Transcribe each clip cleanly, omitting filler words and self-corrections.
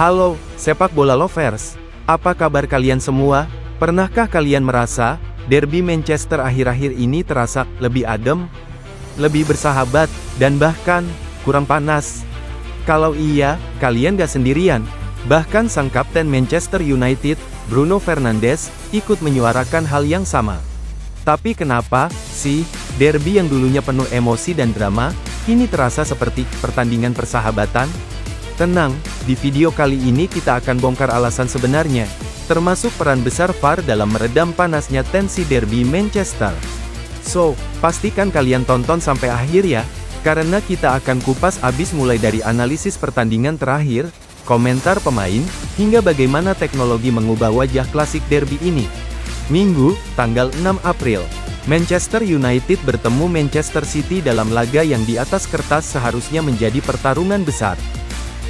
Halo, sepak bola lovers. Apa kabar kalian semua? Pernahkah kalian merasa, derby Manchester akhir-akhir ini terasa lebih adem, lebih bersahabat, dan bahkan, kurang panas? Kalau iya, kalian gak sendirian. Bahkan sang kapten Manchester United, Bruno Fernandes, ikut menyuarakan hal yang sama. Tapi kenapa, sih, derby yang dulunya penuh emosi dan drama, kini terasa seperti pertandingan persahabatan? Tenang, di video kali ini kita akan bongkar alasan sebenarnya, termasuk peran besar VAR dalam meredam panasnya tensi derby Manchester. So, pastikan kalian tonton sampai akhir ya, karena kita akan kupas abis mulai dari analisis pertandingan terakhir, komentar pemain, hingga bagaimana teknologi mengubah wajah klasik derby ini. Minggu, tanggal 6 April, Manchester United bertemu Manchester City dalam laga yang di atas kertas seharusnya menjadi pertarungan besar.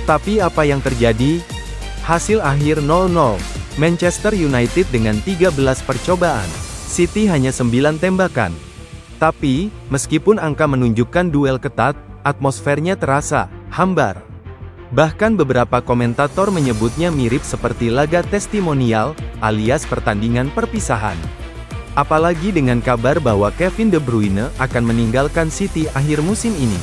Tapi apa yang terjadi? Hasil akhir 0-0. Manchester United dengan 13 percobaan. City hanya 9 tembakan. Tapi, meskipun angka menunjukkan duel ketat, atmosfernya terasa hambar. Bahkan beberapa komentator menyebutnya mirip seperti laga testimonial, alias pertandingan perpisahan. Apalagi dengan kabar bahwa Kevin De Bruyne akan meninggalkan City akhir musim ini.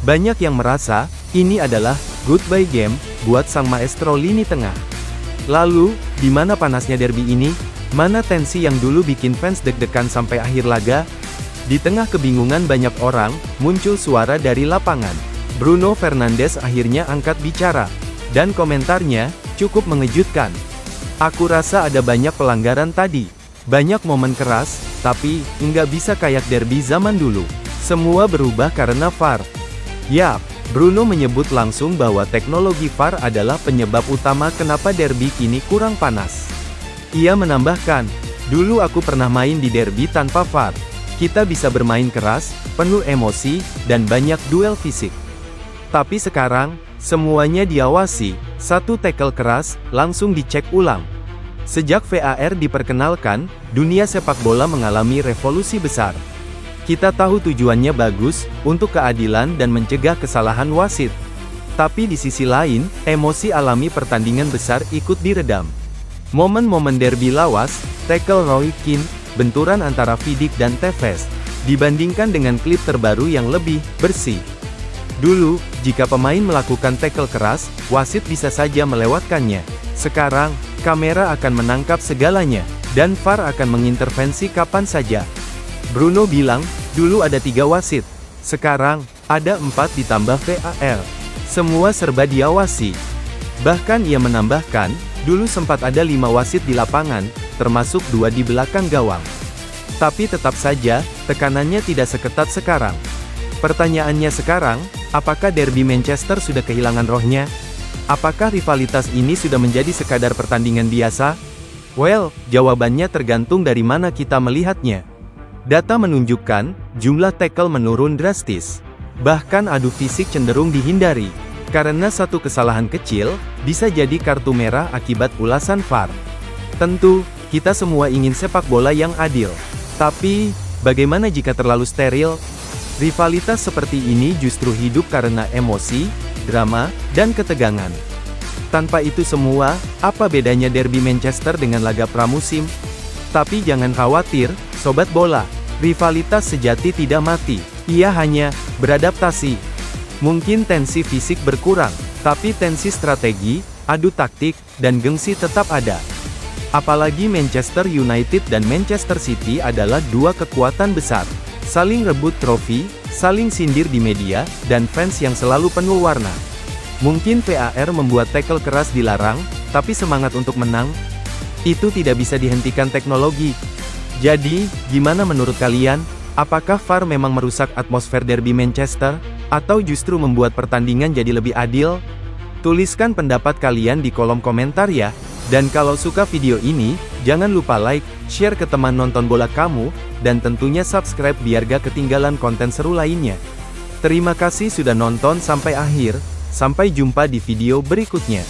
Banyak yang merasa, ini adalah goodbye game buat sang maestro lini tengah. Lalu, di mana panasnya derby ini? Mana tensi yang dulu bikin fans deg-degan sampai akhir laga? Di tengah kebingungan banyak orang, muncul suara dari lapangan. Bruno Fernandes akhirnya angkat bicara, dan komentarnya cukup mengejutkan. Aku rasa ada banyak pelanggaran tadi. Banyak momen keras, tapi nggak bisa kayak derby zaman dulu. Semua berubah karena VAR. Yap, Bruno menyebut langsung bahwa teknologi VAR adalah penyebab utama kenapa derby kini kurang panas. Ia menambahkan, dulu aku pernah main di derby tanpa VAR. Kita bisa bermain keras, penuh emosi, dan banyak duel fisik. Tapi sekarang, semuanya diawasi. Satu tackle keras, langsung dicek ulang. Sejak VAR diperkenalkan, dunia sepak bola mengalami revolusi besar. Kita tahu tujuannya bagus, untuk keadilan dan mencegah kesalahan wasit. Tapi di sisi lain, emosi alami pertandingan besar ikut diredam. Momen-momen derby lawas, tackle Roy Keane, benturan antara Vidic dan Tevez, dibandingkan dengan klip terbaru yang lebih bersih. Dulu, jika pemain melakukan tackle keras, wasit bisa saja melewatkannya. Sekarang, kamera akan menangkap segalanya, dan VAR akan mengintervensi kapan saja. Bruno bilang, dulu ada 3 wasit. Sekarang, ada 4 ditambah VAR. Semua serba diawasi. Bahkan ia menambahkan, dulu sempat ada 5 wasit di lapangan, termasuk 2 di belakang gawang. Tapi tetap saja, tekanannya tidak seketat sekarang. Pertanyaannya sekarang, apakah derby Manchester sudah kehilangan rohnya? Apakah rivalitas ini sudah menjadi sekadar pertandingan biasa? Well, jawabannya tergantung dari mana kita melihatnya. Data menunjukkan, jumlah tackle menurun drastis. Bahkan adu fisik cenderung dihindari. Karena satu kesalahan kecil, bisa jadi kartu merah akibat ulasan VAR. Tentu, kita semua ingin sepak bola yang adil. Tapi, bagaimana jika terlalu steril? Rivalitas seperti ini justru hidup karena emosi, drama, dan ketegangan. Tanpa itu semua, apa bedanya derby Manchester dengan laga pramusim? Tapi jangan khawatir, sobat bola. Rivalitas sejati tidak mati. Ia hanya beradaptasi. Mungkin tensi fisik berkurang, tapi tensi strategi, adu taktik, dan gengsi tetap ada. Apalagi Manchester United dan Manchester City adalah 2 kekuatan besar. Saling rebut trofi, saling sindir di media, dan fans yang selalu penuh warna. Mungkin VAR membuat tackle keras dilarang, tapi semangat untuk menang, itu tidak bisa dihentikan teknologi. Jadi, gimana menurut kalian? Apakah VAR memang merusak atmosfer derby Manchester? Atau justru membuat pertandingan jadi lebih adil? Tuliskan pendapat kalian di kolom komentar ya. Dan kalau suka video ini, jangan lupa like, share ke teman nonton bola kamu, dan tentunya subscribe biar gak ketinggalan konten seru lainnya. Terima kasih sudah nonton sampai akhir, sampai jumpa di video berikutnya.